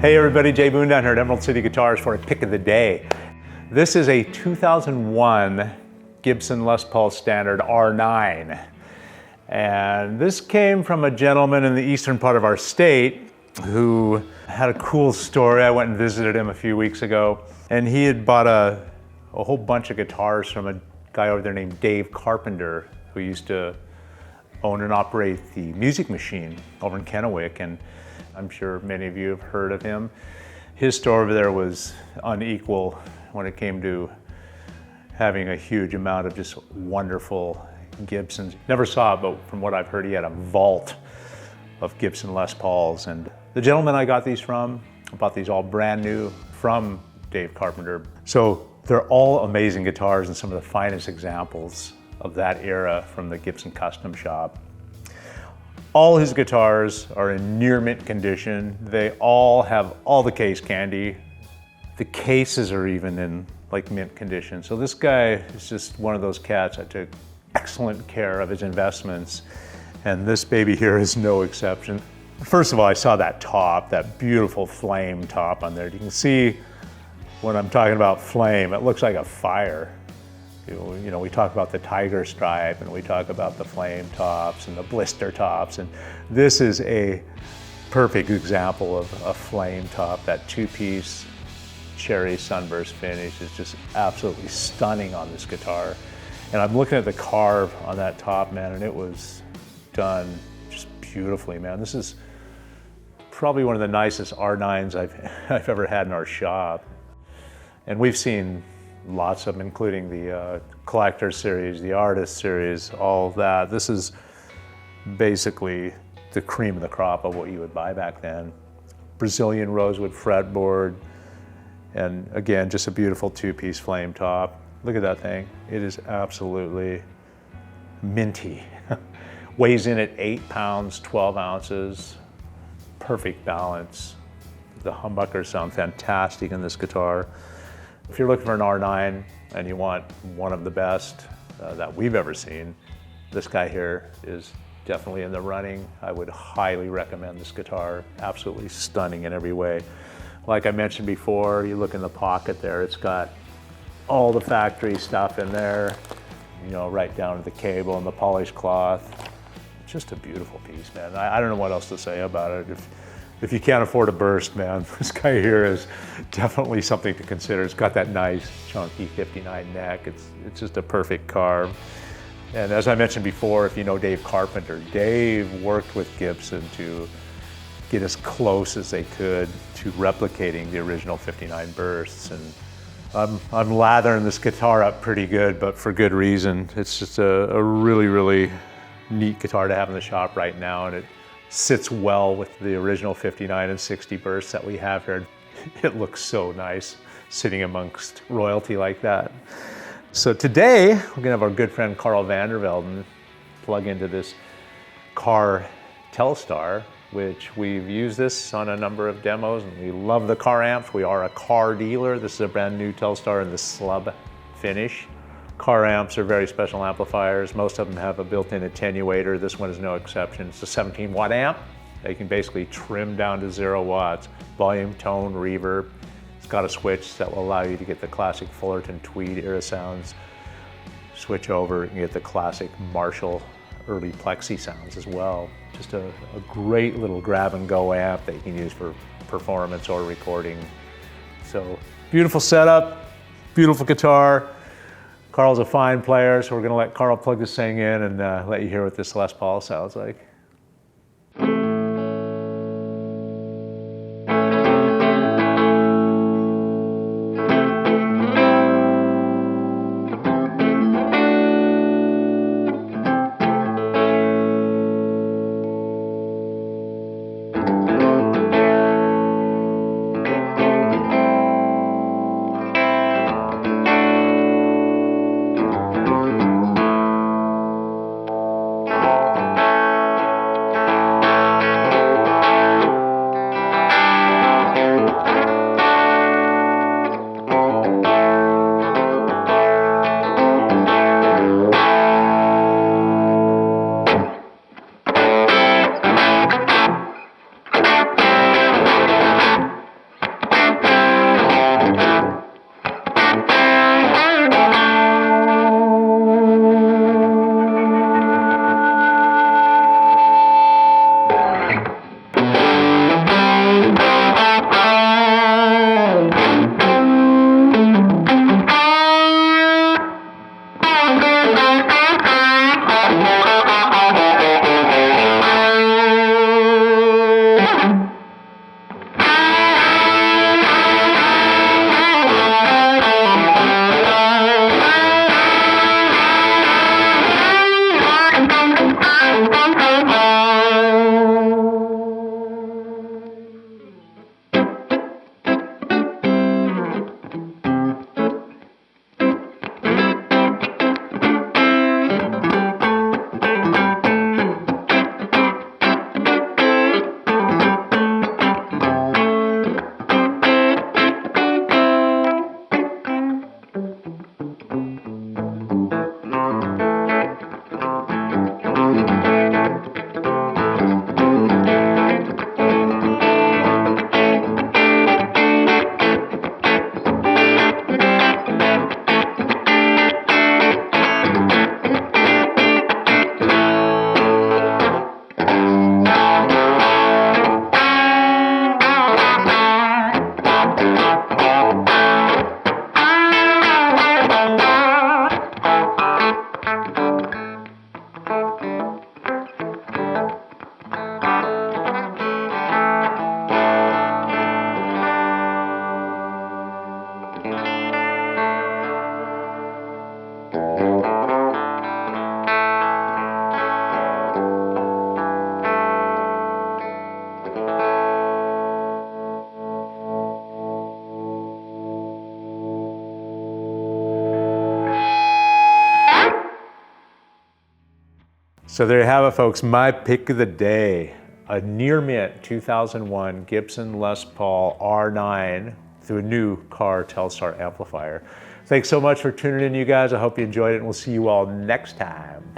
Hey everybody, Jay Boone down here at Emerald City Guitars for a pick of the day. This is a 2001 Gibson Les Paul Standard R9. And this came from a gentleman in the eastern part of our state who had a cool story. I went and visited him a few weeks ago, and he had bought a whole bunch of guitars from a guy over there named Dave Carpenter, who used to own and operate the Music Machine over in Kennewick, and I'm sure many of you have heard of him. His store over there was unequal when it came to having a huge amount of just wonderful Gibsons. Never saw it, but from what I've heard, he had a vault of Gibson Les Pauls. And the gentleman I got these from, I bought these all brand new from Dave Carpenter. So they're all amazing guitars and some of the finest examples of that era from the Gibson Custom Shop. All his guitars are in near mint condition. They all have all the case candy. The cases are even in like mint condition. So this guy is just one of those cats that took excellent care of his investments. And this baby here is no exception. First of all, I saw that top, that beautiful flame top on there. You can see when I'm talking about flame, it looks like a fire. You know, we talk about the tiger stripe and we talk about the flame tops and the blister tops, and this is a perfect example of a flame top. That two-piece cherry sunburst finish is just absolutely stunning on this guitar. And I'm looking at the carve on that top, man, and it was done just beautifully, man. This is probably one of the nicest R9s I've ever had in our shop. And we've seen lots of them, including the Collector Series, the Artist Series, all that. This is basically the cream of the crop of what you would buy back then. Brazilian rosewood fretboard, and again, just a beautiful two-piece flame top. Look at that thing. It is absolutely minty. Weighs in at 8 pounds, 12 ounces. Perfect balance. The humbuckers sound fantastic in this guitar. If you're looking for an R9 and you want one of the best that we've ever seen, this guy here is definitely in the running. I would highly recommend this guitar. Absolutely stunning in every way. Like I mentioned before, you look in the pocket there, it's got all the factory stuff in there, you know, right down to the cable and the polished cloth. Just a beautiful piece, man. I don't know what else to say about it. If you can't afford a burst, man, this guy here is definitely something to consider. It's got that nice chunky 59 neck. It's just a perfect carve. And as I mentioned before, if you know Dave Carpenter, Dave worked with Gibson to get as close as they could to replicating the original 59 bursts. And I'm lathering this guitar up pretty good, but for good reason. It's just a really, really neat guitar to have in the shop right now, and it sits well with the original 59 and 60 bursts that we have here. It looks so nice sitting amongst royalty like that. So today, we're gonna have our good friend Carl Vandervelden plug into this Carr Telstar, which we've used this on a number of demos, and we love the Carr amps. We are a Carr dealer. This is a brand new Telstar in the slub finish. Carr amps are very special amplifiers. Most of them have a built-in attenuator. This one is no exception. It's a 17-watt amp that you can basically trim down to 0 watts. Volume, tone, reverb. It's got a switch that will allow you to get the classic Fullerton Tweed era sounds. Switch over and get the classic Marshall early plexi sounds as well. Just a great little grab-and-go amp that you can use for performance or recording. So, beautiful setup, beautiful guitar. Carl's a fine player, so we're going to let Carl plug this thing in and let you hear what this Les Paul sounds like. So there you have it, folks. My pick of the day, a near mint 2001 Gibson Les Paul R9 through a new Carr Telstar amplifier. Thanks so much for tuning in, you guys. I hope you enjoyed it, and we'll see you all next time.